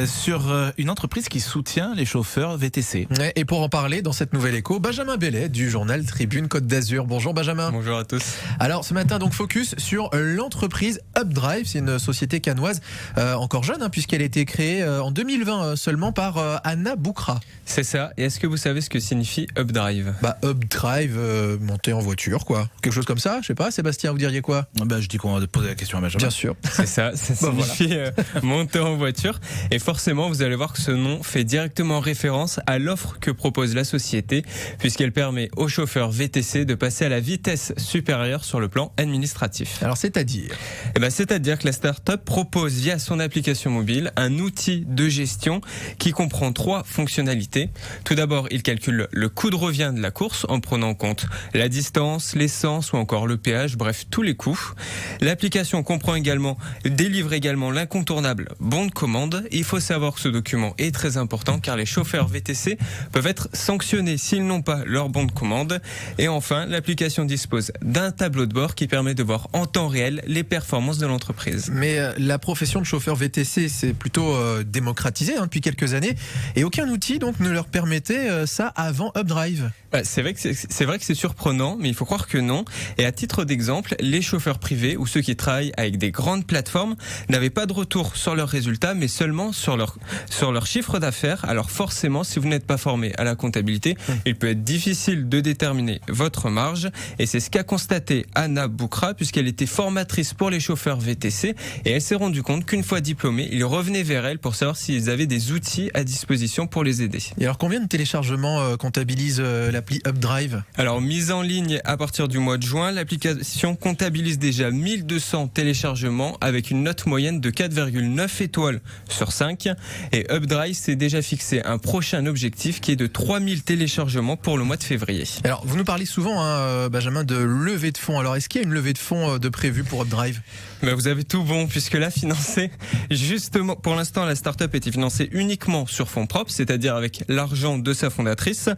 sur une entreprise qui soutient les chauffeurs VTC. Ouais, et pour en parler dans cette nouvelle écho, Benjamin Bellet du journal Tribune Côte d'Azur. Bonjour Benjamin. Bonjour à tous. Alors ce matin, donc focus sur l'entreprise Updrive. C'est une société cannoise encore jeune, puisqu'elle a été créée en 2020 seulement par Anna Boukra. C'est ça. Et est-ce que vous savez ce que signifie Updrive ? Updrive, monter en voiture, quoi. Quelque chose comme ça, je sais pas. Sébastien, vous diriez quoi ? Je dis qu'on va poser la question à Benjamin. Bien sûr. C'est ça, ça signifie monter en voiture. Et forcément, vous allez voir que ce nom fait directement référence à l'offre que propose la société, puisqu'elle permet aux chauffeurs VTC de passer à la vitesse supérieure sur le plan administratif. Alors c'est-à-dire ? C'est-à-dire que la start-up propose via son application mobile un outil de gestion qui comprend 3 fonctionnalités. Tout d'abord, il calcule le coût de revient de la course en prenant en compte la distance, l'essence ou encore le péage, bref, tous les coûts. L'application délivre également l'incontournable bon de commande. Il faut savoir que ce document est très important car les chauffeurs VTC peuvent être sanctionnés s'ils n'ont pas leur bon de commande. Et enfin, l'application dispose d'un tableau de bord qui permet de voir en temps réel les performances de l'entreprise. Mais la profession de chauffeur VTC, c'est plutôt démocratisé depuis quelques années. Et aucun outil donc ne leur permettait ça avant Updrive. C'est vrai que c'est surprenant, mais il faut croire que non. Et à titre d'exemple, les chauffeurs privés ou ceux qui travaillent avec des grandes plateformes n'avaient pas de retour sur leurs résultats, mais seulement sur leur chiffre d'affaires. Alors forcément, si vous n'êtes pas formé à la comptabilité, il peut être difficile de déterminer votre marge. Et c'est ce qu'a constaté Anna Boukra, puisqu'elle était formatrice pour les chauffeurs VTC. Et elle s'est rendue compte qu'une fois diplômés, ils revenaient vers elle pour savoir s'ils avaient des outils à disposition pour les aider. Et alors combien de téléchargements comptabilise l'appli Updrive ? Alors mise en ligne à partir du mois de juin, l'application comptabilise déjà 1200 téléchargements avec une note moyenne de 4,9 étoiles sur 5. Et Updrive s'est déjà fixé un prochain objectif qui est de 3000 téléchargements pour le mois de février. Alors vous nous parlez souvent, Benjamin, de levée de fonds. Alors est-ce qu'il y a une levée de fonds de prévue pour Updrive ? Vous avez tout bon, puisque là, justement, pour l'instant, la start-up était financée uniquement sur fonds propres, c'est-à-dire avec l'argent de sa fondatrice.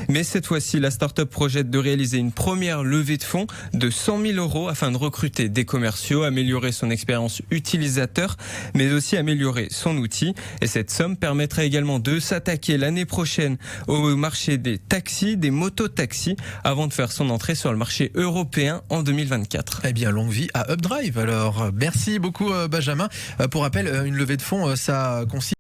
Mais cette fois-ci, la start-up projette de réaliser une première levée de fonds de 100 000 € afin de recruter des commerciaux, améliorer son expérience utilisateur, mais aussi améliorer son outil. Et cette somme permettrait également de s'attaquer l'année prochaine au marché des taxis, des mototaxis, avant de faire son entrée sur le marché européen en 2024. Eh bien, longue vie à Updrive. Alors, merci beaucoup, Benjamin. Pour rappel, une levée de fonds, ça consiste